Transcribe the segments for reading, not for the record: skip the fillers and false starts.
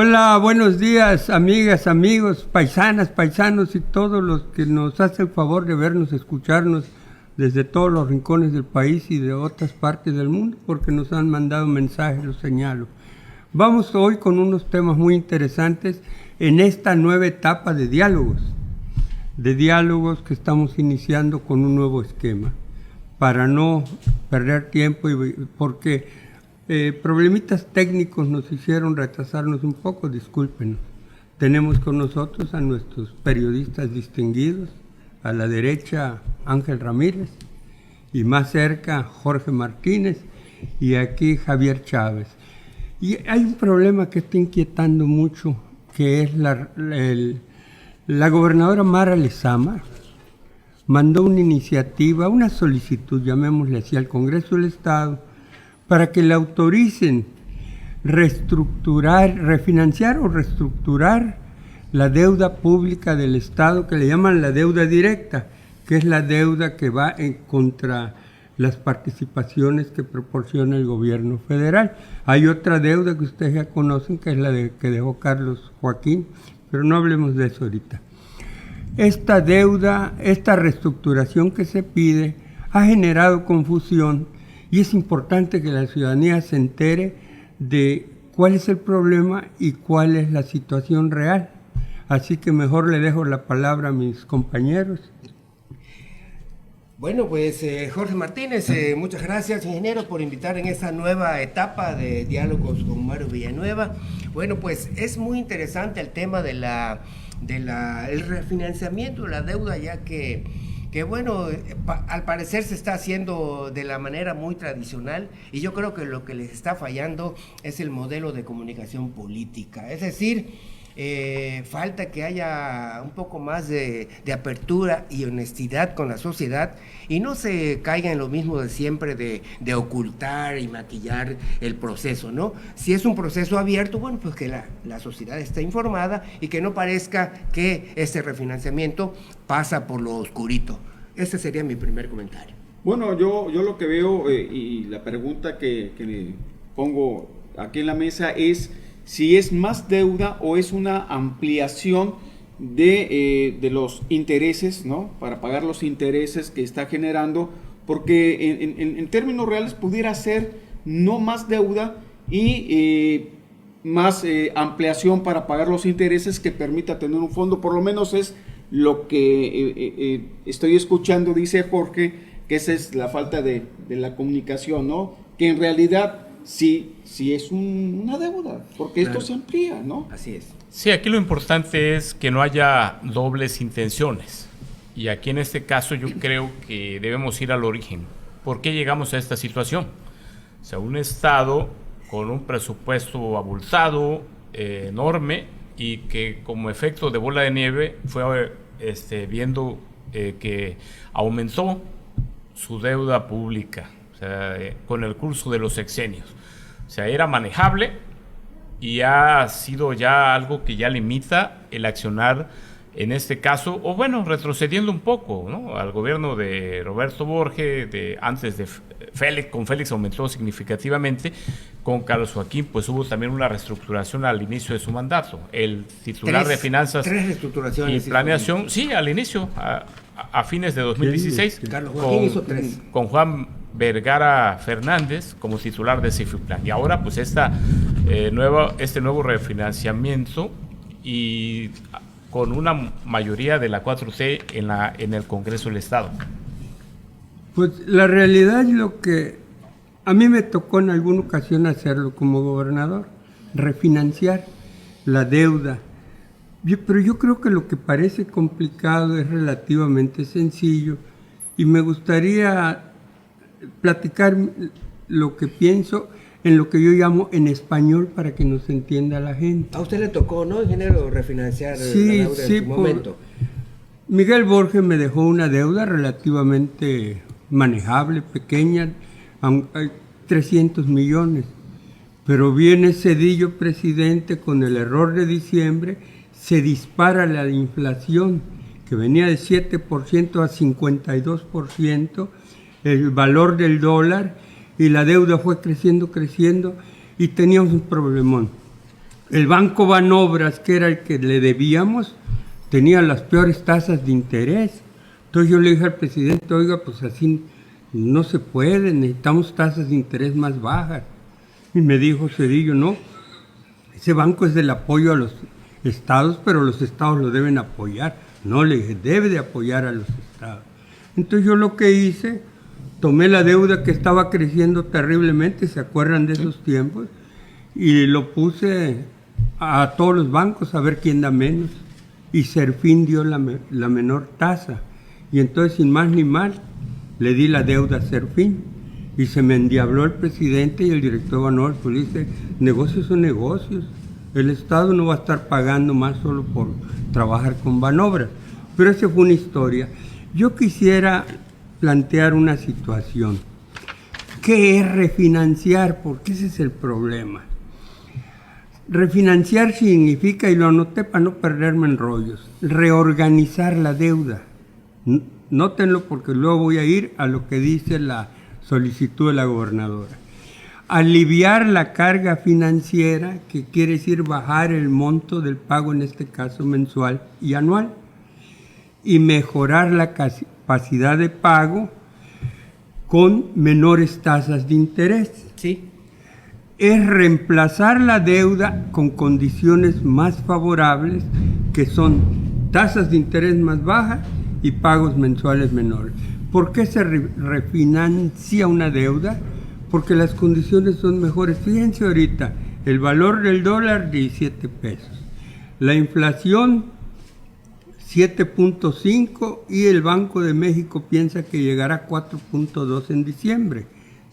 Hola, buenos días, amigas, amigos, paisanas, paisanos y todos los que nos hacen el favor de vernos, escucharnos desde todos los rincones del país y de otras partes del mundo, porque nos han mandado mensajes, los señalo. Vamos hoy con unos temas muy interesantes en esta nueva etapa de diálogos que estamos iniciando con un nuevo esquema, para no perder tiempo y porque problemitas técnicos nos hicieron retrasarnos un poco, discúlpenos. Tenemos con nosotros a nuestros periodistas distinguidos, a la derecha Ángel Ramírez y más cerca Jorge Martínez y aquí Javier Chávez. Y hay un problema que está inquietando mucho, que es la gobernadora Mara Lezama mandó una iniciativa, una solicitud, llamémosle así, al Congreso del Estado, para que le autoricen refinanciar o reestructurar la deuda pública del Estado, que le llaman la deuda directa, que es la deuda que va en contra las participaciones que proporciona el gobierno federal. Hay otra deuda que ustedes ya conocen, que es la que dejó Carlos Joaquín, pero no hablemos de eso ahorita. Esta deuda, esta reestructuración que se pide, ha generado confusión. Y es importante que la ciudadanía se entere de cuál es el problema y cuál es la situación real. Así que mejor le dejo la palabra a mis compañeros. Bueno, pues Jorge Martínez, muchas gracias, ingeniero, por invitar en esta nueva etapa de diálogos con Mario Villanueva. Bueno, pues es muy interesante el tema del refinanciamiento de la deuda, ya que bueno, al parecer se está haciendo de la manera muy tradicional, y yo creo que lo que les está fallando es el modelo de comunicación política. Es decir, falta que haya un poco más de apertura y honestidad con la sociedad y no se caiga en lo mismo de siempre de ocultar y maquillar el proceso, ¿no? Si es un proceso abierto, bueno, pues que la sociedad esté informada y que no parezca que este refinanciamiento pasa por lo oscurito. Ese sería mi primer comentario. Bueno, yo lo que veo y la pregunta que le pongo aquí en la mesa es si es más deuda o es una ampliación de los intereses, ¿no? Para pagar los intereses que está generando, porque en términos reales pudiera ser no más deuda y más ampliación para pagar los intereses que permita tener un fondo. Por lo menos es lo que estoy escuchando, dice Jorge, que esa es la falta de la comunicación, ¿no? Que en realidad sí es una deuda, porque claro, esto se amplía, ¿no? Así es. Sí, aquí lo importante es que no haya dobles intenciones. Y aquí en este caso yo creo que debemos ir al origen. ¿Por qué llegamos a esta situación? O sea, un Estado con un presupuesto abultado, enorme, y que como efecto de bola de nieve fue viendo que aumentó su deuda pública, o sea, con el curso de los sexenios. O sea, era manejable y ha sido ya algo que ya limita el accionar en este caso, o bueno, retrocediendo un poco, ¿no? Al gobierno de Roberto Borges, antes de Félix, con Félix aumentó significativamente, con Carlos Joaquín pues hubo también una reestructuración al inicio de su mandato. El titular de Finanzas y Planeación, sí, al inicio, a fines de 2016, Carlos Joaquín hizo 3. Con Juan Vergara Fernández como titular de Cifiplan. Y ahora pues este nuevo refinanciamiento y con una mayoría de la 4T en el Congreso del Estado. Pues la realidad es lo que a mí me tocó en alguna ocasión hacerlo como gobernador, refinanciar la deuda. Pero yo creo que lo que parece complicado es relativamente sencillo y me gustaría platicar lo que pienso en lo que yo llamo en español para que nos entienda la gente. A usted le tocó, ¿no, ingeniero, refinanciar la deuda en su momento? Miguel Borges me dejó una deuda relativamente manejable, pequeña, 300 millones. Pero viene Zedillo presidente con el error de diciembre, se dispara la inflación, que venía de 7% a 52%, el valor del dólar, y la deuda fue creciendo y teníamos un problemón. el Banco Banobras, que era el que le debíamos, tenía las peores tasas de interés. Entonces yo le dije al presidente, oiga, pues así no se puede, necesitamos tasas de interés más bajas. Y me dijo Zedillo, no, ese banco es del apoyo a los estados, pero los estados lo deben apoyar. No, le dije, debe de apoyar a los estados. Entonces yo lo que hice, tomé la deuda que estaba creciendo terriblemente, ¿se acuerdan de esos tiempos? Y lo puse a todos los bancos a ver quién da menos. Y Serfín dio la menor tasa. Y entonces, sin más ni más, le di la deuda a Serfín. Y se me endiabló el presidente y el director Banobras, pues dice, negocios son negocios. El Estado no va a estar pagando más solo por trabajar con Banobras. Pero esa fue una historia. Yo quisiera plantear una situación. ¿Qué es refinanciar? Porque ese es el problema. Refinanciar significa, y lo anoté para no perderme en rollos, reorganizar la deuda. Nótenlo porque luego voy a ir a lo que dice la solicitud de la gobernadora. Aliviar la carga financiera, que quiere decir bajar el monto del pago, en este caso mensual y anual, y mejorar la capacidad de pago con menores tasas de interés. Sí. Es reemplazar la deuda con condiciones más favorables, que son tasas de interés más bajas y pagos mensuales menores. ¿Por qué se refinancia una deuda? Porque las condiciones son mejores. Fíjense ahorita, el valor del dólar, 17 pesos. La inflación, 7.5, y el Banco de México piensa que llegará a 4.2 en diciembre.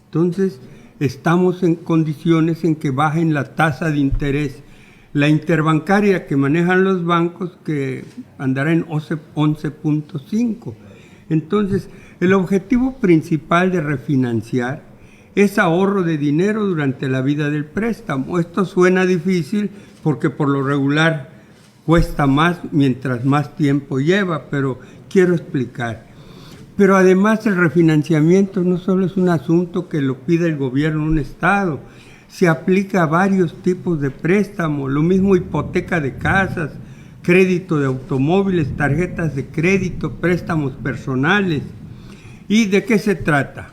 Entonces, estamos en condiciones en que bajen la tasa de interés. La interbancaria que manejan los bancos, que andará en 11.5. Entonces, el objetivo principal de refinanciar es ahorro de dinero durante la vida del préstamo. Esto suena difícil porque por lo regular cuesta más mientras más tiempo lleva, pero quiero explicar. Pero además el refinanciamiento no solo es un asunto que lo pide el gobierno de un estado, se aplica a varios tipos de préstamos, lo mismo hipoteca de casas, crédito de automóviles, tarjetas de crédito, préstamos personales. ¿Y de qué se trata?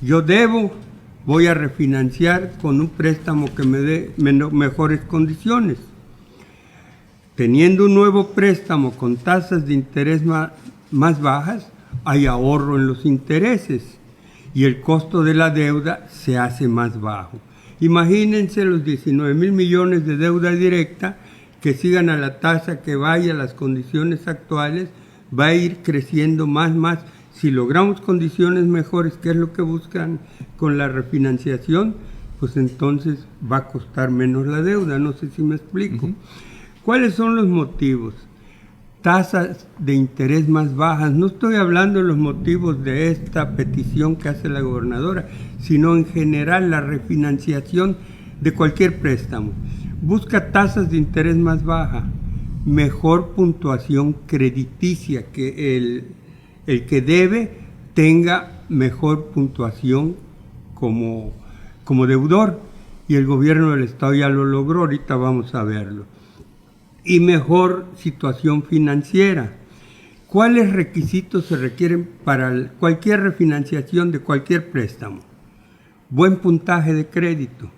Yo debo, voy a refinanciar con un préstamo que me dé mejores condiciones. Teniendo un nuevo préstamo con tasas de interés más bajas, hay ahorro en los intereses y el costo de la deuda se hace más bajo. Imagínense los 19,000 millones de deuda directa que sigan a la tasa que vaya a las condiciones actuales, va a ir creciendo más. Si logramos condiciones mejores, que es lo que buscan con la refinanciación, pues entonces va a costar menos la deuda. No sé si me explico. ¿Cuáles son los motivos? Tasas de interés más bajas. No estoy hablando de los motivos de esta petición que hace la gobernadora, sino en general la refinanciación de cualquier préstamo. Busca tasas de interés más bajas, mejor puntuación crediticia, que el que debe tenga mejor puntuación como deudor, y el gobierno del estado ya lo logró, ahorita vamos a verlo. Y mejor situación financiera. ¿Cuáles requisitos se requieren para cualquier refinanciación de cualquier préstamo? Buen puntaje de crédito,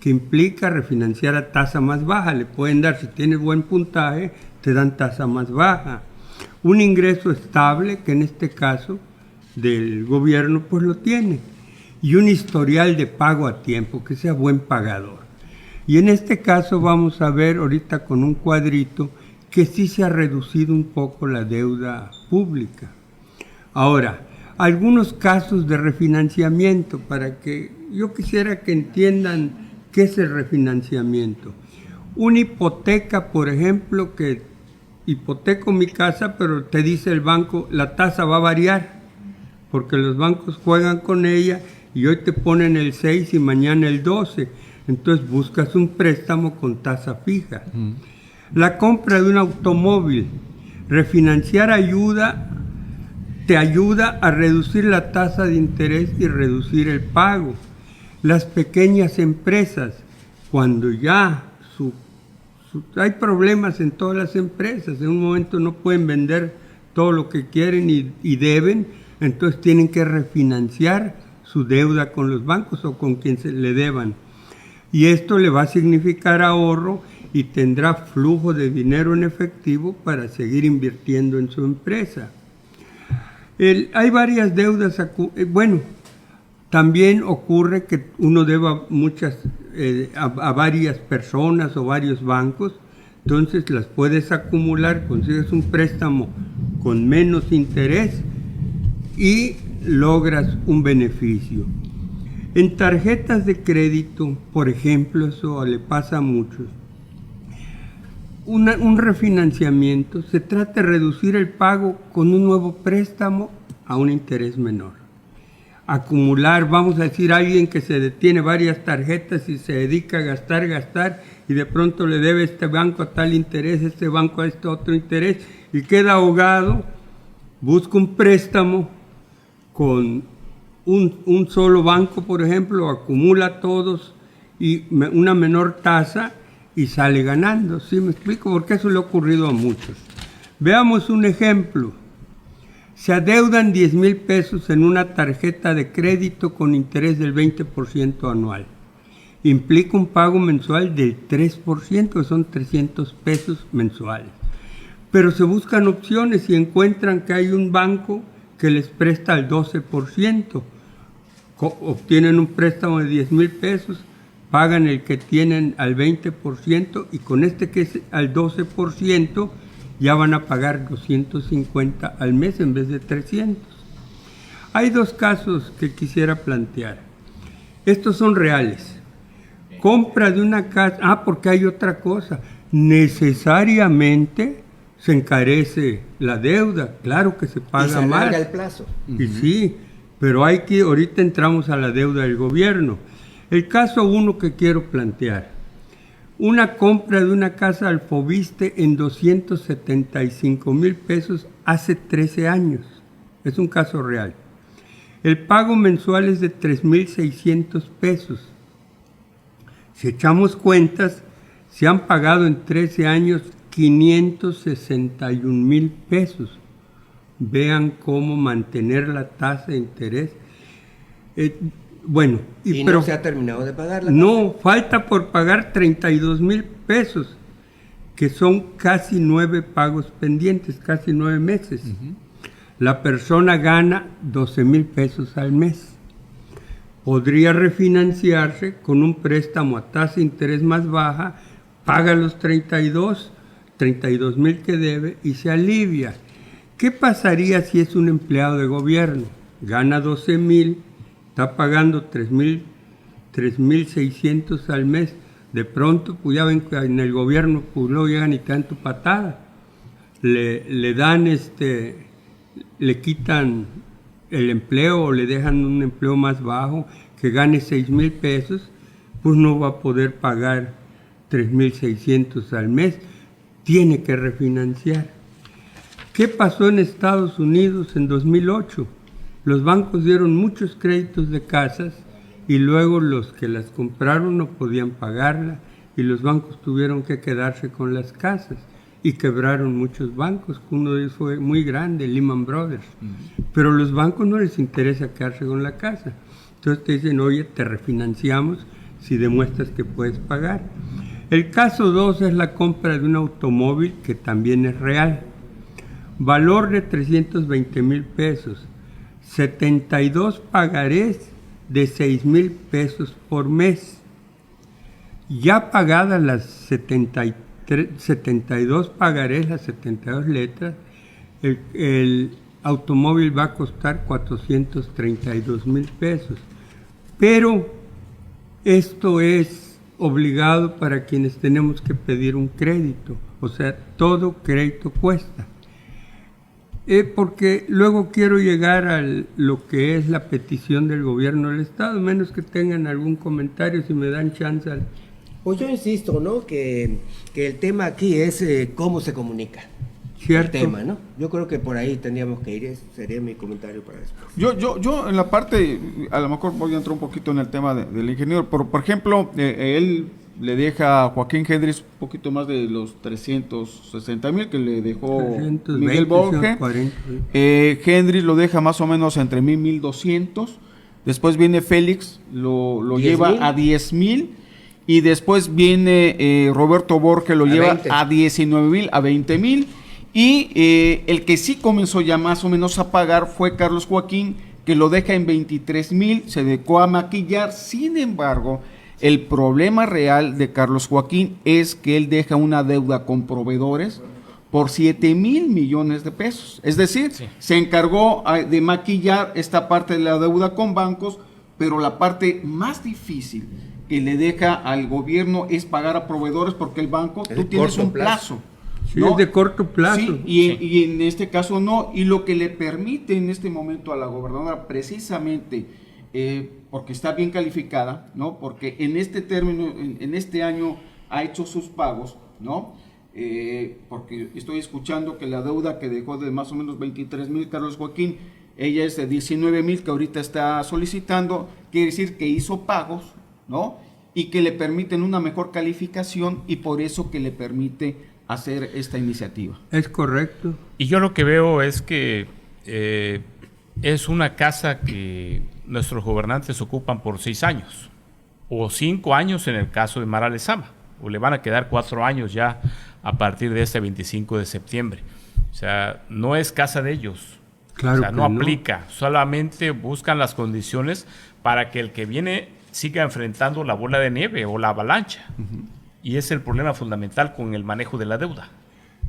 que implica refinanciar a tasa más baja. Le pueden dar, si tienes buen puntaje, te dan tasa más baja. Un ingreso estable, que en este caso del gobierno pues lo tiene. Y un historial de pago a tiempo, que sea buen pagador. Y en este caso vamos a ver ahorita con un cuadrito que sí se ha reducido un poco la deuda pública. Ahora, algunos casos de refinanciamiento, para que yo quisiera que entiendan qué es el refinanciamiento. Una hipoteca, por ejemplo, que hipoteco mi casa, pero te dice el banco, la tasa va a variar, porque los bancos juegan con ella y hoy te ponen el 6 y mañana el 12. Entonces buscas un préstamo con tasa fija. La compra de un automóvil, refinanciar te ayuda a reducir la tasa de interés y reducir el pago. Las pequeñas empresas, cuando ya su Hay problemas en todas las empresas, en un momento no pueden vender todo lo que quieren y deben, entonces tienen que refinanciar su deuda con los bancos o con quien se le deban. Y esto le va a significar ahorro y tendrá flujo de dinero en efectivo para seguir invirtiendo en su empresa. Hay varias deudas, también ocurre que uno deba a varias personas o varios bancos, entonces las puedes acumular, consigues un préstamo con menos interés y logras un beneficio. En tarjetas de crédito, por ejemplo, eso le pasa a muchos. Un refinanciamiento se trata de reducir el pago con un nuevo préstamo a un interés menor. Acumular, vamos a decir, alguien que se detiene varias tarjetas y se dedica a gastar y de pronto le debe este banco a tal interés, este banco a este otro interés y queda ahogado, busca un préstamo con un solo banco, por ejemplo, acumula todos y una menor tasa y sale ganando. ¿Sí me explico? Porque eso le ha ocurrido a muchos. Veamos un ejemplo. Se adeudan 10,000 pesos en una tarjeta de crédito con interés del 20% anual. Implica un pago mensual del 3%, que son 300 pesos mensuales. Pero se buscan opciones y encuentran que hay un banco que les presta al 12%. Obtienen un préstamo de 10,000 pesos, pagan el que tienen al 20% y con este que es al 12% ya van a pagar 250 al mes en vez de 300. Hay dos casos que quisiera plantear. Estos son reales. Compra de una casa, porque hay otra cosa. Necesariamente se encarece la deuda, claro que se paga más. Y se alarga el plazo. Y sí, pero ahorita entramos a la deuda del gobierno. El caso 1 que quiero plantear. Una compra de una casa al Fobiste en 275,000 pesos hace 13 años. Es un caso real. El pago mensual es de 3,600 pesos. Si echamos cuentas, se han pagado en 13 años 561,000 pesos. Vean cómo mantener la tasa de interés. Pero no se ha terminado de pagar la tasa. No, falta por pagar 32,000 pesos, que son casi 9 pagos pendientes, casi 9 meses. La persona gana 12,000 pesos al mes. Podría refinanciarse con un préstamo a tasa de interés más baja, paga los 32,000 que debe y se alivia. ¿Qué pasaría si es un empleado de gobierno? Gana 12,000, está pagando 3,600 al mes. De pronto, pues ya ven que en el gobierno, pues luego llegan y te dan tu patada. Le dan le quitan el empleo o le dejan un empleo más bajo, que gane 6,000 pesos, pues no va a poder pagar 3,600 al mes. Tiene que refinanciar. ¿Qué pasó en Estados Unidos en 2008? Los bancos dieron muchos créditos de casas y luego los que las compraron no podían pagarla y los bancos tuvieron que quedarse con las casas y quebraron muchos bancos. Uno de ellos fue muy grande, Lehman Brothers. Pero a los bancos no les interesa quedarse con la casa. Entonces te dicen, oye, te refinanciamos si demuestras que puedes pagar. El caso 2 es la compra de un automóvil que también es real. Valor de 320,000 pesos. 72 pagarés de 6,000 pesos por mes. Ya pagadas las 72 pagarés, las 72 letras, el automóvil va a costar 432,000 pesos. Pero esto es obligado para quienes tenemos que pedir un crédito. O sea, todo crédito cuesta. Porque luego quiero llegar a lo que es la petición del gobierno del Estado, menos que tengan algún comentario, si me dan chance. Pues yo insisto, ¿no? Que el tema aquí es cómo se comunica. Cierto. El tema, ¿no? Yo creo que por ahí tendríamos que ir, ese sería mi comentario para eso. Yo en la parte, a lo mejor voy a entrar un poquito en el tema del ingeniero, pero por ejemplo, él le deja a Joaquín Hendrix un poquito más de los 360,000 que le dejó 320, Miguel Borge. 40. Hendrix lo deja más o menos entre 1,200. Después viene Félix, lo 10,000. lleva a 10,000. Y después viene Roberto Borge, lo lleva 20. a 19,000, a 20,000. Y el que sí comenzó ya más o menos a pagar fue Carlos Joaquín, que lo deja en 23,000, se dedicó a maquillar. Sin embargo, el problema real de Carlos Joaquín es que él deja una deuda con proveedores por 7,000 millones de pesos. Es decir, Sí. se encargó de maquillar esta parte de la deuda con bancos, pero la parte más difícil que le deja al gobierno es pagar a proveedores, porque el banco, Es tú de tienes corto un plazo. Sí, ¿no? es de corto plazo. Sí, y en este caso no, y lo que le permite en este momento a la gobernadora, precisamente porque está bien calificada, ¿no? Porque en este término, en este año ha hecho sus pagos, ¿no? Porque estoy escuchando que la deuda que dejó de más o menos 23,000 Carlos Joaquín, ella es de 19,000 que ahorita está solicitando, quiere decir que hizo pagos, ¿no? Y que le permiten una mejor calificación, y por eso que le permite hacer esta iniciativa. Es correcto. Y yo lo que veo es que es una casa que nuestros gobernantes ocupan por 6 años, o 5 años en el caso de Mara Lezama, o le van a quedar 4 años ya a partir de este 25 de septiembre. O sea, no es casa de ellos. Claro, o sea, que no aplica, solamente buscan las condiciones para que el que viene siga enfrentando la bola de nieve o la avalancha. Y es el problema fundamental con el manejo de la deuda.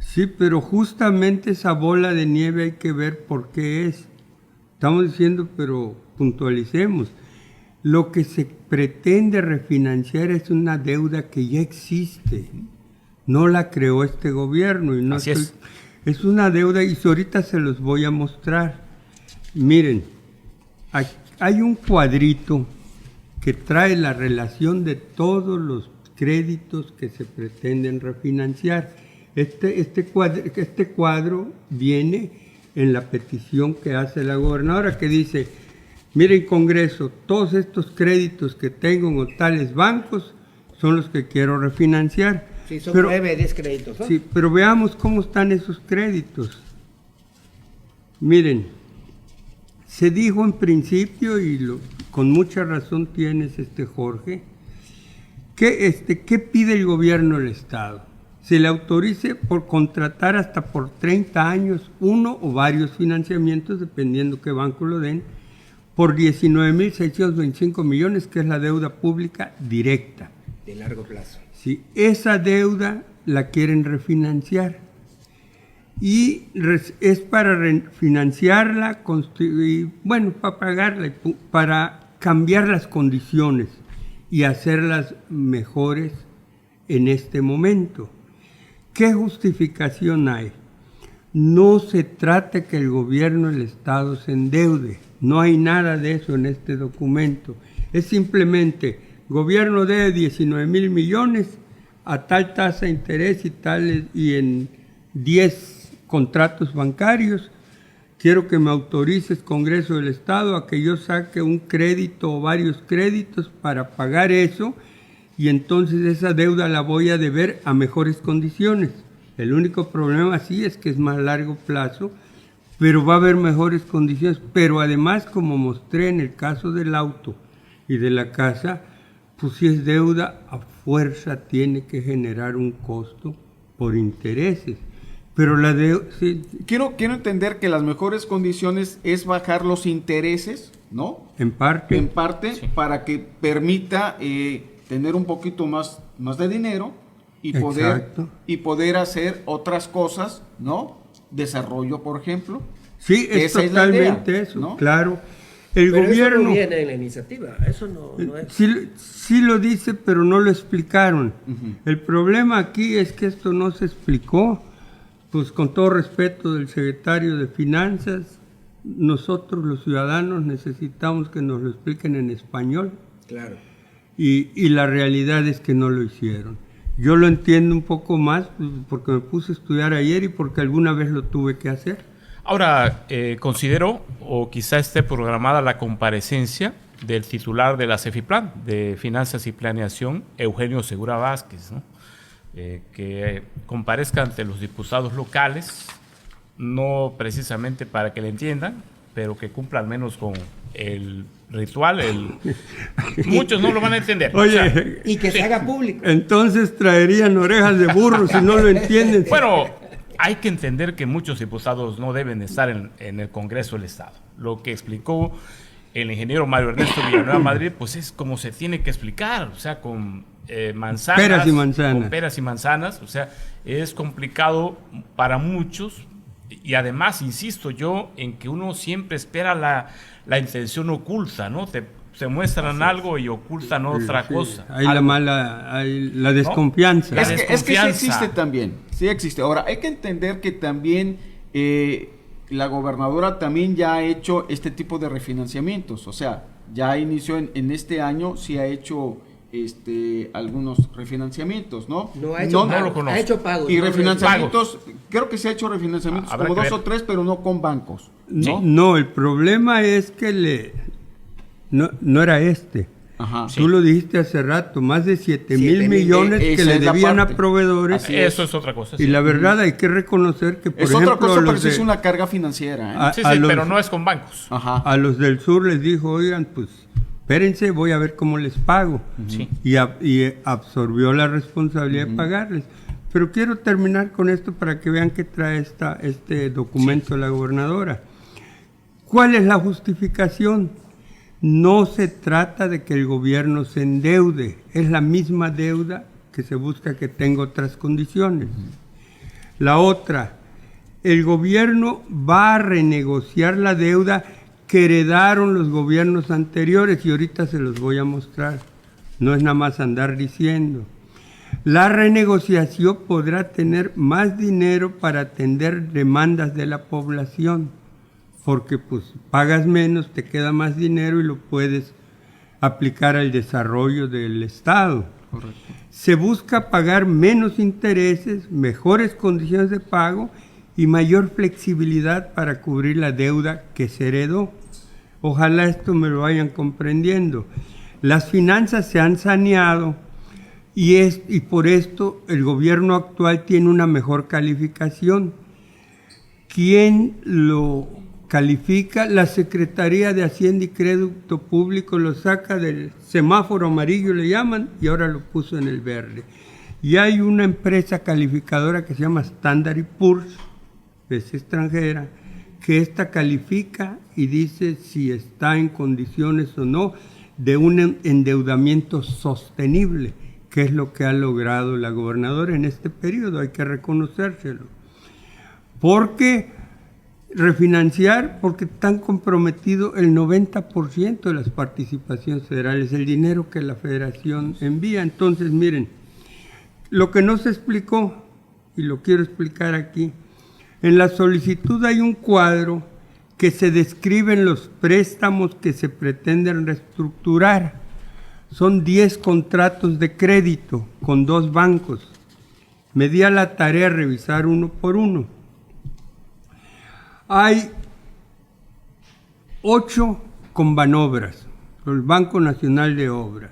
Sí, pero justamente esa bola de nieve hay que ver por qué es. Estamos diciendo, pero puntualicemos. Lo que se pretende refinanciar es una deuda que ya existe. No la creó este gobierno. Y no Así es. Es una deuda, y ahorita se los voy a mostrar. Miren, hay un cuadrito que trae la relación de todos los créditos que se pretenden refinanciar. Este cuadro viene en la petición que hace la gobernadora, que dice: miren, Congreso, todos estos créditos que tengo en tales bancos son los que quiero refinanciar. Sí, son Pero- 9, 10 créditos, ¿no? Sí, pero veamos cómo están esos créditos. Miren, se dijo en principio, y con mucha razón tienes, Jorge, que ¿qué pide el gobierno del Estado? Se le autorice por contratar hasta por 30 años uno o varios financiamientos, dependiendo qué banco lo den, por 19,625 millones, que es la deuda pública directa. De largo plazo. Sí, esa deuda la quieren refinanciar, y es para refinanciarla, para pagarla, para cambiar las condiciones y hacerlas mejores en este momento. ¿Qué justificación hay? No se trata que el gobierno del Estado se endeude, no hay nada de eso en este documento. Es simplemente: gobierno debe 19,000 millones a tal tasa de interés y en 10 contratos bancarios. Quiero que me autorices, Congreso del Estado, a que yo saque un crédito o varios créditos para pagar eso, y entonces esa deuda la voy a deber a mejores condiciones. El único problema sí es que es más largo plazo, pero va a haber mejores condiciones. Pero además, como mostré en el caso del auto y de la casa, pues si es deuda, a fuerza tiene que generar un costo por intereses. Pero la deuda... Sí, Quiero entender que las mejores condiciones es bajar los intereses, ¿no? en parte. En parte, Sí. para que permita tener un poquito más de dinero y Exacto. poder hacer otras cosas, ¿no? Desarrollo, por ejemplo. Sí, es Esa es la totalmente idea, eso, ¿no? claro. El Pero gobierno... eso no viene en la iniciativa, eso no es. Sí lo dice, pero no lo explicaron. Ujú. El problema aquí es que esto no se explicó. Pues con todo respeto del secretario de Finanzas, nosotros los ciudadanos necesitamos que nos lo expliquen en español, Claro. y la realidad es que no lo hicieron. Yo lo entiendo un poco más, pues, porque me puse a estudiar ayer y porque alguna vez lo tuve que hacer. Ahora, considero, o quizá esté programada la comparecencia del titular de la CEFIPLAN, de Finanzas y Planeación, Eugenio Segura Vázquez, ¿no? Que comparezca ante los diputados locales, no precisamente para que le entiendan, pero que cumpla al menos con el ritual. Muchos no lo van a entender. Oye, y que se haga público. Entonces traerían orejas de burro si no lo entienden. Bueno, hay que entender que muchos diputados no deben estar en el Congreso del Estado. Lo que explicó el ingeniero Mario Ernesto Villanueva Madrid, pues es como se tiene que explicar, o sea, con manzanas. Peras y manzanas. Con peras y manzanas, o sea, es complicado para muchos. Y además, insisto yo, en que uno siempre espera la intención oculta, ¿no? Se muestran algo y ocultan otra cosa. Hay la desconfianza. ¿No? Es que sí existe también, sí existe. Ahora, hay que entender que también la gobernadora también ya ha hecho este tipo de refinanciamientos, o sea, ya inició en este año, sí ha hecho algunos refinanciamientos, ¿no? No ha hecho, no lo conozco. Ha hecho pagos. Y no refinanciamientos, creo que se ha hecho refinanciamientos Habrá como que 2 ver. o 3, pero no con bancos, ¿no? No, el problema es que no era este. Ajá. Tú lo dijiste hace rato, más de 7,000 millones que esa le es la debían a parte. proveedores. Eso es otra cosa. Y Sí. la verdad hay que reconocer que, por Es ejemplo, otra cosa, pero sí de- es una carga financiera, ¿eh? a- Sí, a los- pero no es con bancos. Ajá. a los del sur les dijo, oigan, pues espérense, voy a ver cómo les pago. Sí. Y absorbió la responsabilidad de pagarles. Pero quiero terminar con esto para que vean qué trae este documento de la gobernadora. ¿Cuál es la justificación? No se trata de que el gobierno se endeude, es la misma deuda que se busca que tenga otras condiciones. La otra, el gobierno va a renegociar la deuda que heredaron los gobiernos anteriores y ahorita se los voy a mostrar. No es nada más andar diciendo. La renegociación podrá tener más dinero para atender demandas de la población, porque pues pagas menos, te queda más dinero y lo puedes aplicar al desarrollo del Estado. Correcto. Se busca pagar menos intereses, mejores condiciones de pago y mayor flexibilidad para cubrir la deuda que se heredó. Ojalá esto me lo vayan comprendiendo. Las finanzas se han saneado y por esto el gobierno actual tiene una mejor calificación. ¿Quién lo califica? La Secretaría de Hacienda y Crédito Público lo saca del semáforo amarillo, le llaman, y ahora lo puso en el verde. Y hay una empresa calificadora que se llama Standard & Poor's, es extranjera, que esta califica y dice si está en condiciones o no de un endeudamiento sostenible, que es lo que ha logrado la gobernadora en este periodo, hay que reconocérselo. Porque refinanciar, porque están comprometido el 90% de las participaciones federales, el dinero que la federación envía. Entonces, miren, lo que no se explicó, y lo quiero explicar aquí, en la solicitud hay un cuadro que se describen los préstamos que se pretenden reestructurar. Son 10 contratos de crédito con 2 bancos. Me di a la tarea de revisar uno por uno. Hay 8 con Banobras, el Banco Nacional de Obras.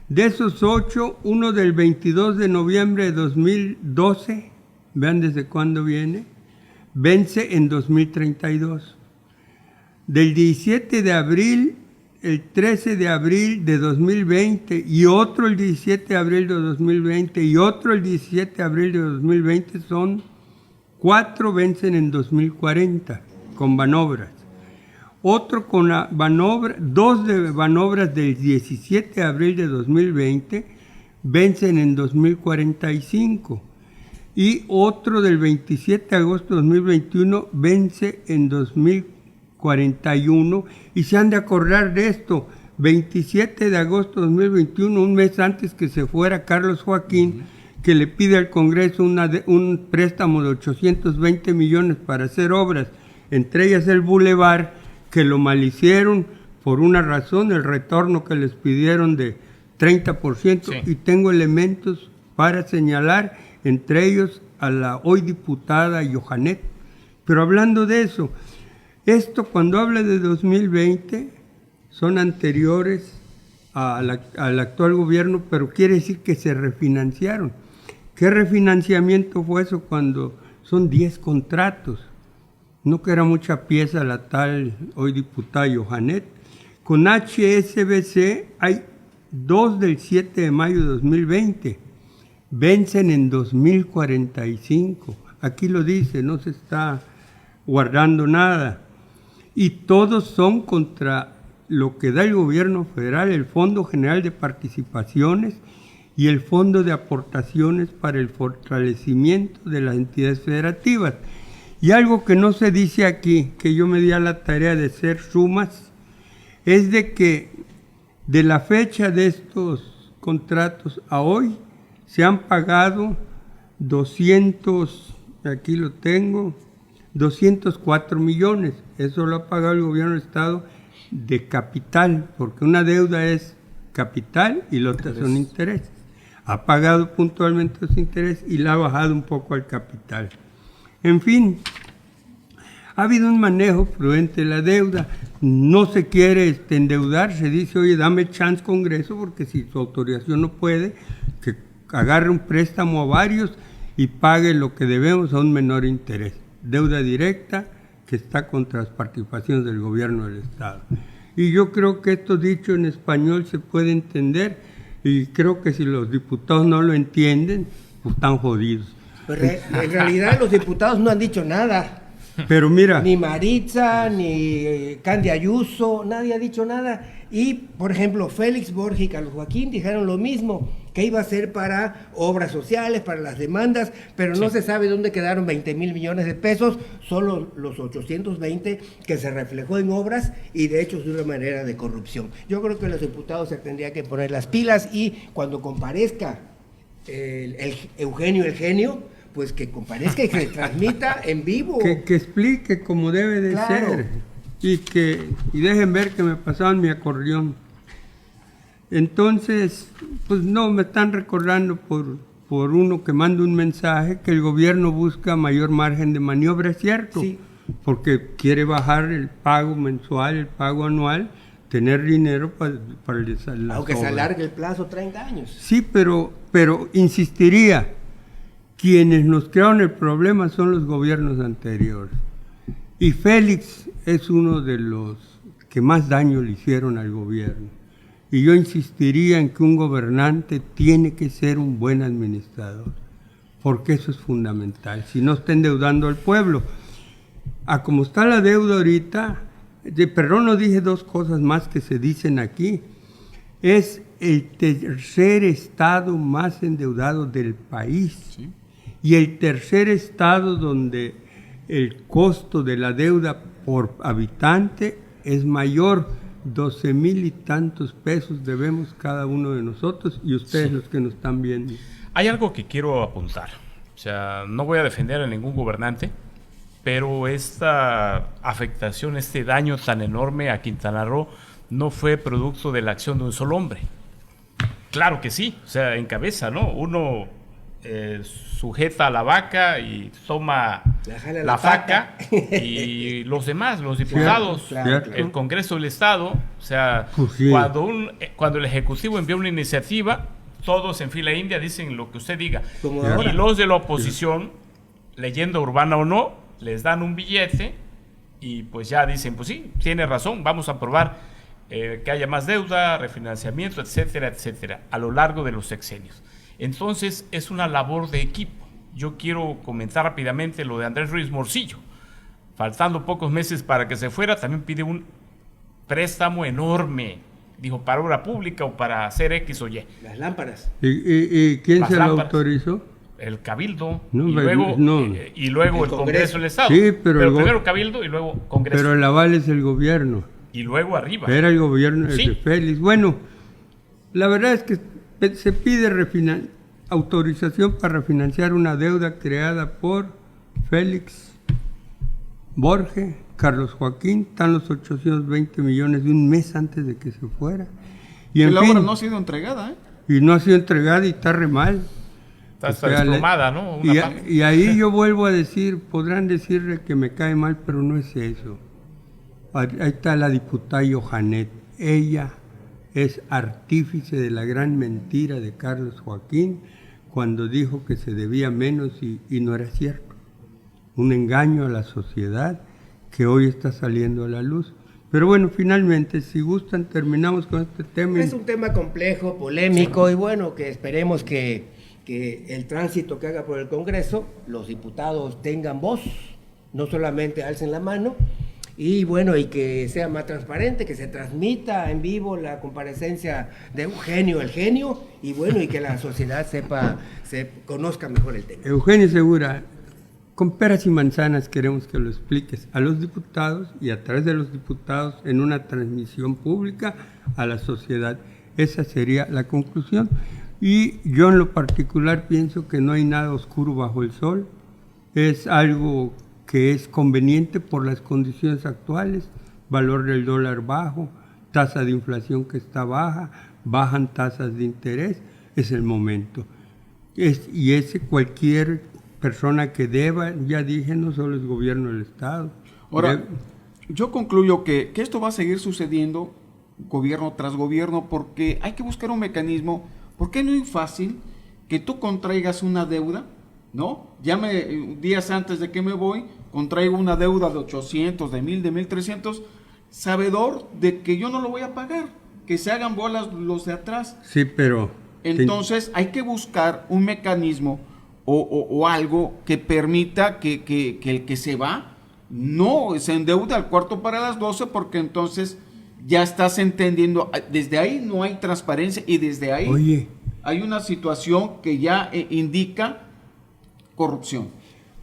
De esos 8, uno del 22 de noviembre de 2012, vean desde cuándo viene, vence en 2032. Del 17 de abril, el 13 de abril de 2020, y otro el 17 de abril de 2020, y otro el 17 de abril de 2020, son 4 vencen en 2040 con Banobras. Otro con la Banobra, 2 de Banobras del 17 de abril de 2020 vencen en 2045. Y otro del 27 de agosto de 2021 vence en 2041. Y se han de acordar de esto, 27 de agosto de 2021, un mes antes que se fuera Carlos Joaquín, que le pide al Congreso un préstamo de 820 millones para hacer obras, entre ellas el bulevar, que lo malhicieron por una razón, el retorno que les pidieron de 30%, Sí. y tengo elementos para señalar, entre ellos a la hoy diputada Johanet. Pero hablando de eso, esto cuando habla de 2020, son anteriores al actual gobierno, pero quiere decir que se refinanciaron. ¿Qué refinanciamiento fue eso cuando son 10 contratos? No que era mucha pieza la tal hoy diputada Johanet. Con HSBC hay 2 del 7 de mayo de 2020. Vencen en 2045. Aquí lo dice, no se está guardando nada. Y todos son contra lo que da el gobierno federal, el Fondo General de Participaciones y el Fondo de Aportaciones para el Fortalecimiento de las Entidades Federativas. Y algo que no se dice aquí, que yo me di a la tarea de hacer sumas, es de que de la fecha de estos contratos a hoy se han pagado 204 millones. Eso lo ha pagado el gobierno del Estado de capital, porque una deuda es capital y la otra son intereses. Ha pagado puntualmente los intereses y la ha bajado un poco al capital. En fin, ha habido un manejo prudente de la deuda. No se quiere endeudar, se dice, oye, dame chance Congreso, porque si su autorización no puede, que agarre un préstamo a varios y pague lo que debemos a un menor interés. Deuda directa que está contra las participaciones del gobierno del Estado. Y yo creo que esto dicho en español se puede entender, y creo que si los diputados no lo entienden, pues están jodidos. Pero en realidad los diputados no han dicho nada. Pero mira, Ni Maritza, ni Candy Ayuso, nadie ha dicho nada. Y, por ejemplo, Félix Borges y Carlos Joaquín dijeron lo mismo, que iba a ser para obras sociales, para las demandas, pero no se sabe dónde quedaron 20,000 millones de pesos, solo los 820 que se reflejó en obras y de hecho de una manera de corrupción. Yo creo que los diputados se tendrían que poner las pilas y cuando comparezca el Eugenio el Genio, pues que comparezca y que transmita en vivo. que explique como debe de ser. Y dejen ver que me pasaban mi acordeón. Entonces, pues no, me están recordando por uno que manda un mensaje que el gobierno busca mayor margen de maniobra, es cierto. Sí. Porque quiere bajar el pago mensual, el pago anual, tener dinero para el aunque se alargue el plazo 30 años. Sí, pero insistiría, quienes nos crearon el problema son los gobiernos anteriores. Y Félix es uno de los que más daño le hicieron al gobierno. Y yo insistiría en que un gobernante tiene que ser un buen administrador, porque eso es fundamental. Si no está endeudando al pueblo. A como está la deuda ahorita, perdón, no dije 2 cosas más que se dicen aquí. Es el tercer estado más endeudado del país. ¿Sí? Y el tercer estado donde el costo de la deuda por habitante es mayor, 12,000 y tantos pesos debemos cada uno de nosotros y ustedes los que nos están viendo. Hay algo que quiero apuntar, o sea, no voy a defender a ningún gobernante, pero esta afectación, este daño tan enorme a Quintana Roo no fue producto de la acción de un solo hombre. Claro que sí, o sea, en cabeza, ¿no? Uno sujeta a la vaca y toma la faca y los demás, los diputados, Cierto. el Congreso del Estado, o sea, pues sí. cuando el Ejecutivo envía una iniciativa, todos en fila india dicen lo que usted diga. Y los de la oposición, leyenda urbana o no, les dan un billete y pues ya dicen, pues sí, tiene razón, vamos a aprobar que haya más deuda, refinanciamiento, etcétera, etcétera, a lo largo de los sexenios. Entonces es una labor de equipo. Yo quiero comentar rápidamente lo de Andrés Ruiz Morcillo. Faltando pocos meses para que se fuera, también pide un préstamo enorme, dijo, para obra pública o para hacer X o Y. Las lámparas. ¿Y quién se lo autorizó? El Cabildo, no, y luego el Congreso del Estado. Sí, pero primero Cabildo y luego Congreso. Pero el aval es el gobierno. Y luego arriba. Era el gobierno de Félix. Bueno, la verdad es que se pide autorización para refinanciar una deuda creada por Félix Borges, Carlos Joaquín, están los 820 millones de un mes antes de que se fuera. Y la obra no ha sido entregada, ¿eh? Y no ha sido entregada y está re mal. Está desplomada, ¿no? Y ahí yo vuelvo a decir, podrán decirle que me cae mal, pero no es eso. Ahí está la diputada Johanet. ella es artífice de la gran mentira de Carlos Joaquín cuando dijo que se debía menos y no era cierto. Un engaño a la sociedad que hoy está saliendo a la luz. Pero bueno, finalmente, si gustan, terminamos con este tema. Es un tema complejo, polémico, y bueno, que esperemos que el tránsito que haga por el Congreso, los diputados tengan voz, no solamente alcen la mano, y bueno, y que sea más transparente, que se transmita en vivo la comparecencia de Eugenio, el genio, y bueno, y que la sociedad conozca mejor el tema. Eugenio Segura, con peras y manzanas queremos que lo expliques a los diputados y a través de los diputados en una transmisión pública a la sociedad. Esa sería la conclusión. Y yo en lo particular pienso que no hay nada oscuro bajo el sol. Es algo que es conveniente por las condiciones actuales, valor del dólar bajo, tasa de inflación que está baja, bajan tasas de interés, es el momento. Y cualquier persona que deba, ya dije, no solo es gobierno del Estado. Ahora, yo concluyo que esto va a seguir sucediendo gobierno tras gobierno porque hay que buscar un mecanismo. ¿Por qué no es fácil que tú contraigas una deuda, ¿no? Días antes de que me voy, contraigo una deuda de 800, de 1000, de 1300, sabedor de que yo no lo voy a pagar, que se hagan bolas los de atrás. Sí, pero... Entonces hay que buscar un mecanismo o algo que permita que el que se va no se endeuda al cuarto para las 12, porque entonces ya estás entendiendo, desde ahí no hay transparencia y desde ahí hay una situación que ya indica corrupción.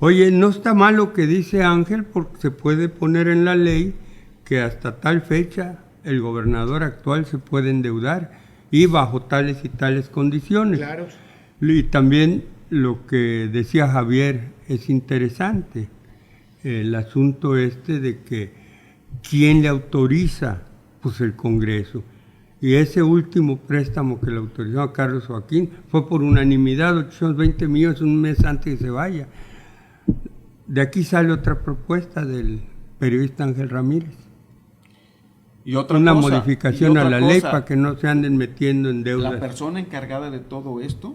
Oye, no está mal lo que dice Ángel, porque se puede poner en la ley que hasta tal fecha el gobernador actual se puede endeudar y bajo tales y tales condiciones. Claro. Y también lo que decía Javier es interesante, el asunto de que ¿quién le autoriza? Pues el Congreso. Y ese último préstamo que le autorizó a Carlos Joaquín fue por unanimidad, 820 millones un mes antes que se vaya. De aquí sale otra propuesta del periodista Ángel Ramírez. Y otra una cosa, modificación a la ley para que no se anden metiendo en deuda. La persona encargada de todo esto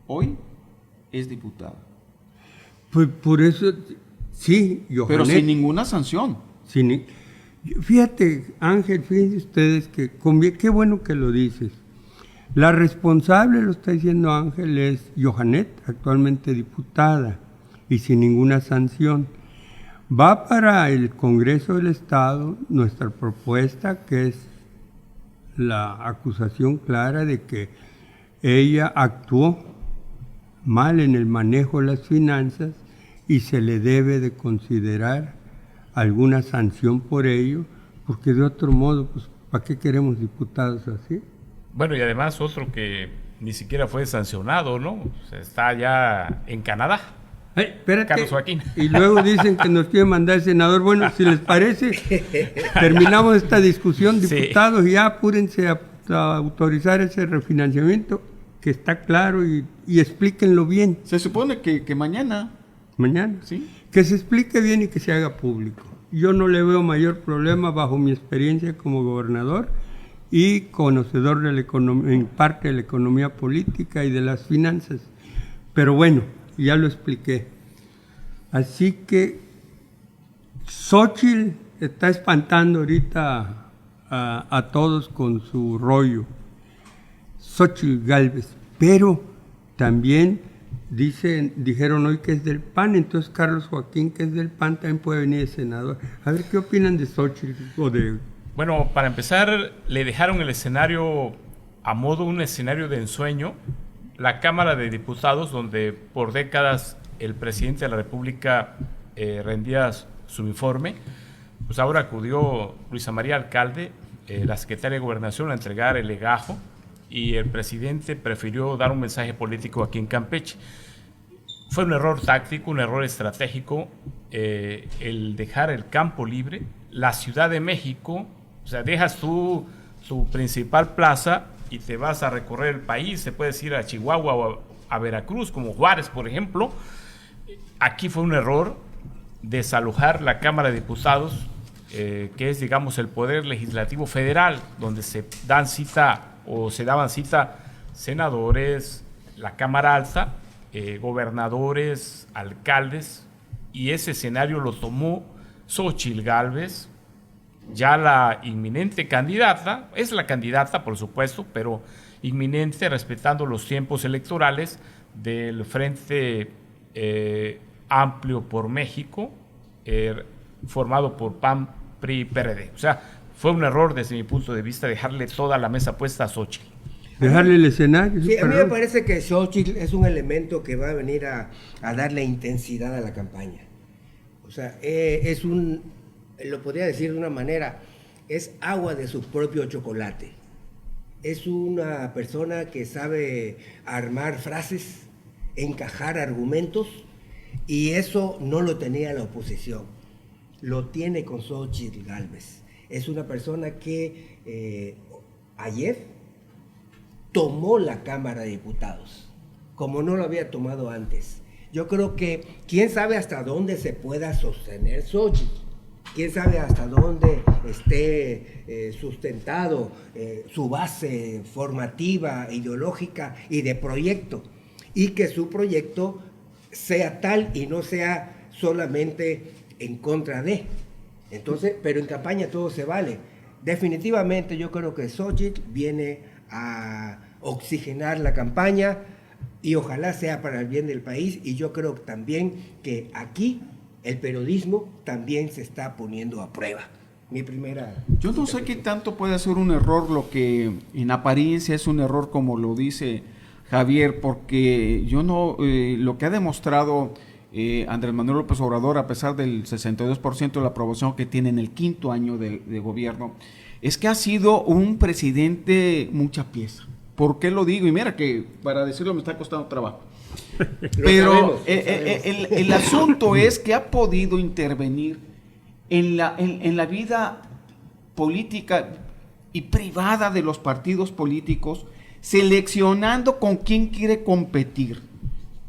hoy es diputada. Pues por eso, sí, Johanet, pero sin ninguna sanción. Fíjate, Ángel, fíjense ustedes que qué bueno que lo dices. La responsable, lo está diciendo Ángel, es Johanet, actualmente diputada, y sin ninguna sanción. Va para el Congreso del Estado nuestra propuesta, que es la acusación clara de que ella actuó mal en el manejo de las finanzas y se le debe de considerar alguna sanción por ello, porque de otro modo, pues, ¿para qué queremos diputados así? Bueno, y además otro que ni siquiera fue sancionado, ¿no? O sea, está ya en Canadá. Espérate. Carlos Joaquín. Y luego dicen que nos quiere mandar el senador. Bueno, si les parece, terminamos esta discusión, diputados, y ya apúrense a autorizar ese refinanciamiento, que está claro, y explíquenlo bien. Se supone que mañana. Mañana. Sí. Que se explique bien y que se haga público. Yo no le veo mayor problema bajo mi experiencia como gobernador y conocedor de la economía, en parte de la economía política y de las finanzas. Pero bueno, ya lo expliqué. Así que Xóchitl está espantando ahorita a todos con su rollo. Xóchitl Gálvez. Pero también dijeron hoy que es del PAN, entonces Carlos Joaquín, que es del PAN, también puede venir de senador. A ver, ¿qué opinan de Xóchitl? Bueno, para empezar, le dejaron el escenario a modo un escenario de ensueño. La Cámara de Diputados, donde por décadas el presidente de la República rendía su informe, pues ahora acudió Luisa María Alcalde, la secretaria de Gobernación, a entregar el legajo, y el presidente prefirió dar un mensaje político aquí en Campeche. Fue un error táctico, un error estratégico, el dejar el campo libre. La Ciudad de México, o sea, dejas tu principal plaza y te vas a recorrer el país, te puedes ir a Chihuahua o a Veracruz, como Juárez, por ejemplo. Aquí fue un error desalojar la Cámara de Diputados, que es, digamos, el Poder Legislativo Federal, donde se dan cita o se daban cita senadores, la Cámara Alta, gobernadores, alcaldes, y ese escenario lo tomó Xóchitl Gálvez, ya la inminente candidata, es la candidata por supuesto, pero inminente respetando los tiempos electorales del Frente Amplio por México, formado por PAN, PRI y PRD. O sea, fue un error desde mi punto de vista dejarle toda la mesa puesta a Xóchitl. Dejarle el escenario. Sí, a mí me parece que Xóchitl es un elemento que va a venir a darle intensidad a la campaña. O sea, lo podría decir de una manera, es agua de su propio chocolate. Es una persona que sabe armar frases, encajar argumentos, y eso no lo tenía la oposición. Lo tiene con Xóchitl Gálvez. Es una persona que ayer tomó la Cámara de Diputados, como no lo había tomado antes. Yo creo que quién sabe hasta dónde se pueda sostener Xóchitl, quién sabe hasta dónde esté sustentado su base formativa, ideológica y de proyecto, y que su proyecto sea tal y no sea solamente en contra de. Entonces, pero en campaña todo se vale. Definitivamente yo creo que Xóchitl viene a oxigenar la campaña y ojalá sea para el bien del país, y yo creo también que aquí el periodismo también se está poniendo a prueba. Mi primera... Yo no sé qué tanto puede ser un error lo que en apariencia es un error, como lo dice Javier, porque yo no, lo que ha demostrado Andrés Manuel López Obrador, a pesar del 62% de la aprobación que tiene en el 5º año de gobierno, es que ha sido un presidente mucha pieza. ¿Por qué lo digo? Y mira que para decirlo me está costando trabajo. Pero el asunto es que ha podido intervenir en la vida política y privada de los partidos políticos, seleccionando con quién quiere competir,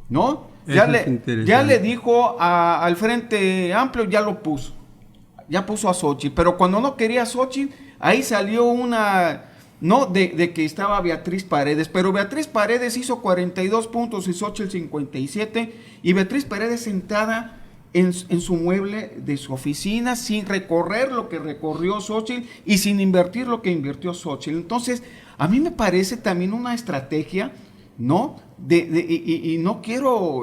¿no? Ya le dijo al Frente Amplio, ya puso a Xóchitl, pero cuando no quería a Xóchitl, ahí salió una... No, de que estaba Beatriz Paredes, pero Beatriz Paredes hizo 42 puntos y Xóchitl 57, y Beatriz Paredes sentada en su mueble de su oficina sin recorrer lo que recorrió Xóchitl y sin invertir lo que invirtió Xóchitl. Entonces, a mí me parece también una estrategia, ¿no? Y no quiero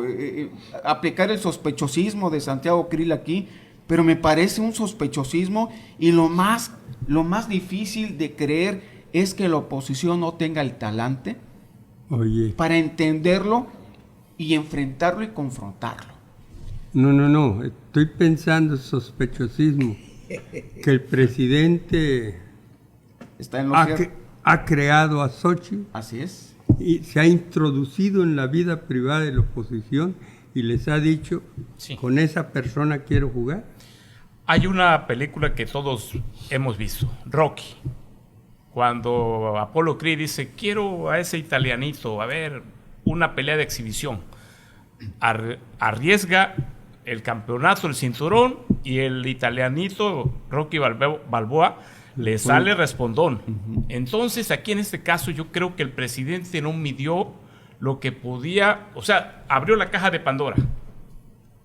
aplicar el sospechosismo de Santiago Krill aquí, pero me parece un sospechosismo, y lo más difícil de creer es que la oposición no tenga el talante para entenderlo y enfrentarlo y confrontarlo. No, estoy pensando sospechosismo, que el presidente Está en ha creado a Xóchitl. Así es. Y se ha introducido en la vida privada de la oposición y les ha dicho, sí, con esa persona quiero jugar. Hay una película que todos hemos visto, Rocky, cuando Apolo Creed dice, quiero a ese italianito, a ver, una pelea de exhibición. Arriesga el campeonato, el cinturón, y el italianito, Rocky Balboa, le sale respondón. Entonces, aquí en este caso, yo creo que el presidente no midió lo que podía, o sea, abrió la caja de Pandora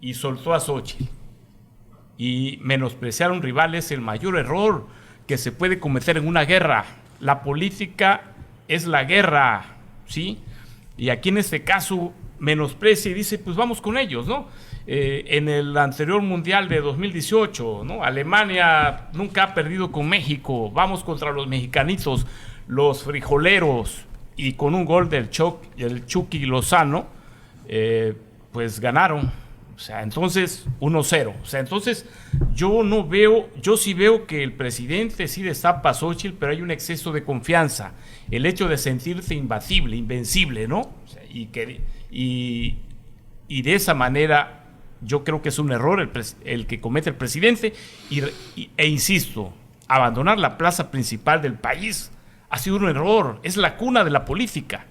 y soltó a Xóchitl. Y menospreciar a un rival es el mayor error que se puede cometer en una guerra. La política es la guerra, ¿sí? Y aquí en este caso menosprecia y dice, pues vamos con ellos, ¿no? En el anterior Mundial de 2018, ¿no? Alemania nunca ha perdido con México, vamos contra los mexicanitos, los frijoleros, y con un gol del Chucky Lozano, pues ganaron. O sea, entonces 1-0. O sea, entonces yo sí veo que el presidente sí destapa a Xóchitl, pero hay un exceso de confianza. El hecho de sentirse imbatible, invencible, ¿no? O sea, y de esa manera yo creo que es un error el que comete el presidente. E insisto, abandonar la plaza principal del país ha sido un error. Es la cuna de la política.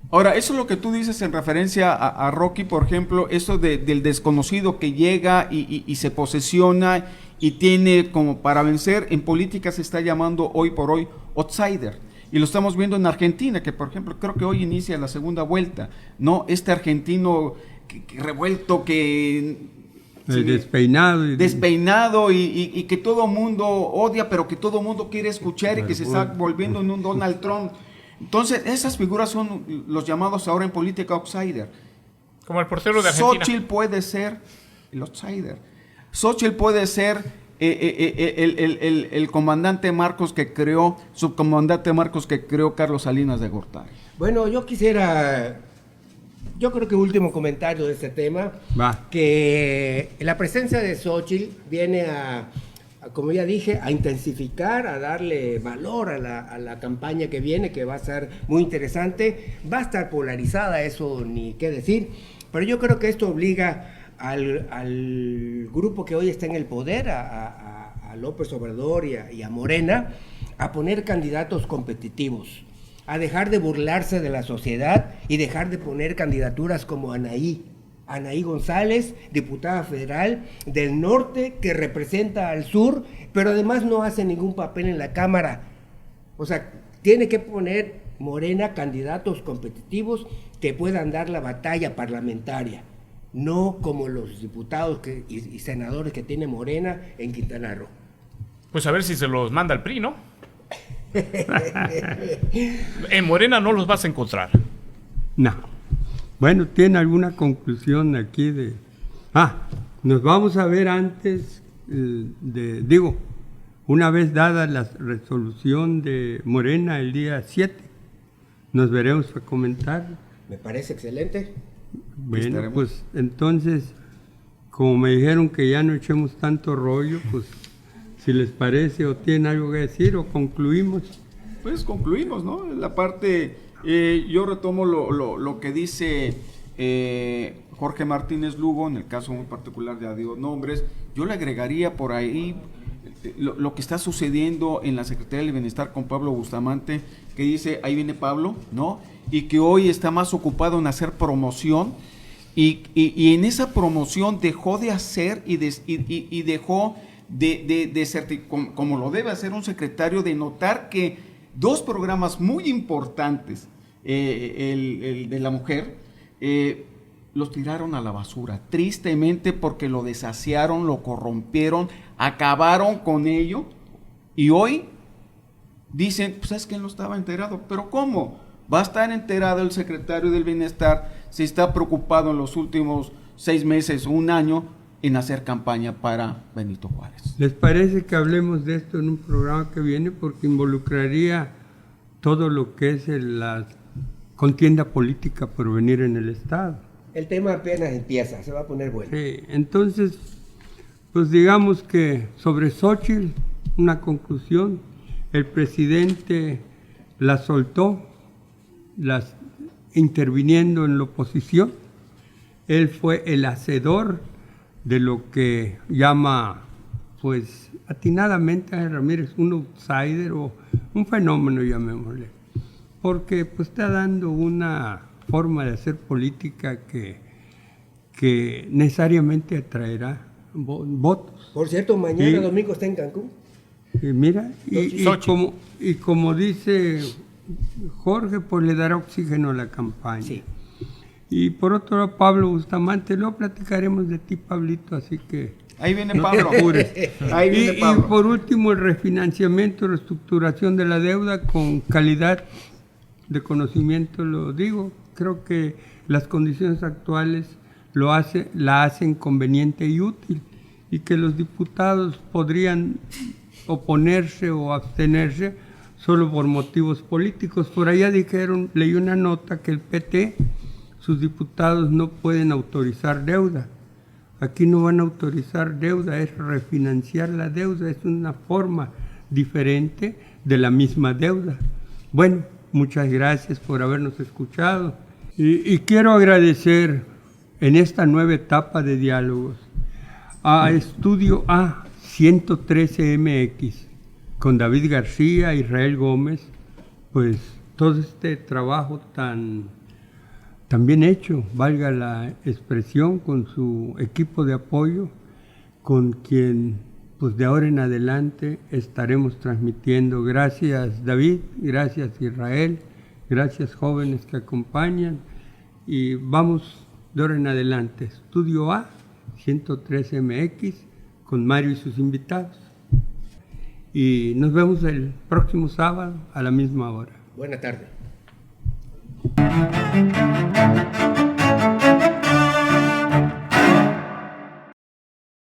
Ahora, eso es lo que tú dices en referencia a Rocky, por ejemplo, eso del desconocido que llega y se posesiona y tiene como para vencer. En política se está llamando hoy por hoy outsider. Y lo estamos viendo en Argentina, que por ejemplo creo que hoy inicia la segunda vuelta, ¿no? Este argentino que revuelto, que... despeinado y que todo mundo odia, pero que todo mundo quiere escuchar y que se está volviendo en un Donald Trump. Entonces, esas figuras son los llamados ahora en política outsider. Como el portero de Argentina. Xochitl puede ser el outsider. Xochitl puede ser el comandante Marcos que creó, subcomandante Marcos que creó Carlos Salinas de Gortari. Bueno, yo creo que último comentario de este tema, que la presencia de Xochitl viene como ya dije, a intensificar, a darle valor a la campaña que viene, que va a ser muy interesante, va a estar polarizada, eso ni qué decir, pero yo creo que esto obliga al grupo que hoy está en el poder, a López Obrador y a Morena, a poner candidatos competitivos, a dejar de burlarse de la sociedad y dejar de poner candidaturas como Anaí González, diputada federal del norte que representa al sur, pero además no hace ningún papel en la Cámara. O sea, tiene que poner Morena candidatos competitivos que puedan dar la batalla parlamentaria, no como los diputados y senadores que tiene Morena en Quintana Roo. Pues a ver si se los manda el PRI, ¿no? En Morena no los vas a encontrar. No. Bueno, ¿tiene alguna conclusión aquí de...? Nos vamos a ver antes una vez dada la resolución de Morena el día 7, nos veremos a comentar. Me parece excelente. Bueno, pues entonces, como me dijeron que ya no echemos tanto rollo, pues si les parece o tienen algo que decir o concluimos. Pues concluimos, ¿no? La parte, yo retomo lo que dice Jorge Martínez Lugo, en el caso muy particular de Adiós Nombres, yo le agregaría por ahí lo que está sucediendo en la Secretaría del Bienestar con Pablo Bustamante, que dice, ahí viene Pablo, ¿no? Y que hoy está más ocupado en hacer promoción, y en esa promoción dejó de hacer y dejó de ser, como lo debe hacer un secretario, de notar que dos programas muy importantes, el de la mujer, los tiraron a la basura, tristemente, porque lo desasiaron, lo corrompieron, acabaron con ello, y hoy dicen, pues es que él no estaba enterado. ¿Pero cómo? Va a estar enterado el secretario del Bienestar si está preocupado en los últimos 6 meses, un año, en hacer campaña para Benito Juárez. ¿Les parece que hablemos de esto en un programa que viene? Porque involucraría todo lo que es la contienda política por venir en el Estado. El tema apenas empieza, se va a poner bueno. Sí, entonces, pues digamos que sobre Xochitl, una conclusión, el presidente la soltó, interviniendo en la oposición. Él fue el hacedor de lo que llama, pues, atinadamente a Ramírez, un outsider o un fenómeno, llamémosle, porque pues está dando una forma de hacer política que necesariamente atraerá votos. Por cierto, mañana domingo está en Cancún. Mira, y como dice Jorge, pues le dará oxígeno a la campaña. Sí. Y por otro lado, Pablo Bustamante, luego platicaremos de ti, Pablito, así que... Ahí viene Pablo. Ahí viene Pablo. Y por último, el refinanciamiento, reestructuración de la deuda con calidad de conocimiento, lo digo. Creo que las condiciones actuales la hacen conveniente y útil, y que los diputados podrían oponerse o abstenerse solo por motivos políticos. Por allá leí una nota que el PT, sus diputados no pueden autorizar deuda. Aquí no van a autorizar deuda, es refinanciar la deuda, es una forma diferente de la misma deuda. Bueno, muchas gracias por habernos escuchado y quiero agradecer en esta nueva etapa de diálogos a Estudio A 113MX con David García, Israel Gómez, pues todo este trabajo tan bien hecho, valga la expresión, con su equipo de apoyo, con quien pues de ahora en adelante estaremos transmitiendo. Gracias David, gracias Israel, gracias jóvenes que acompañan, y vamos de ahora en adelante. Estudio A, 103MX, con Mario y sus invitados. Y nos vemos el próximo sábado a la misma hora. Buena tarde.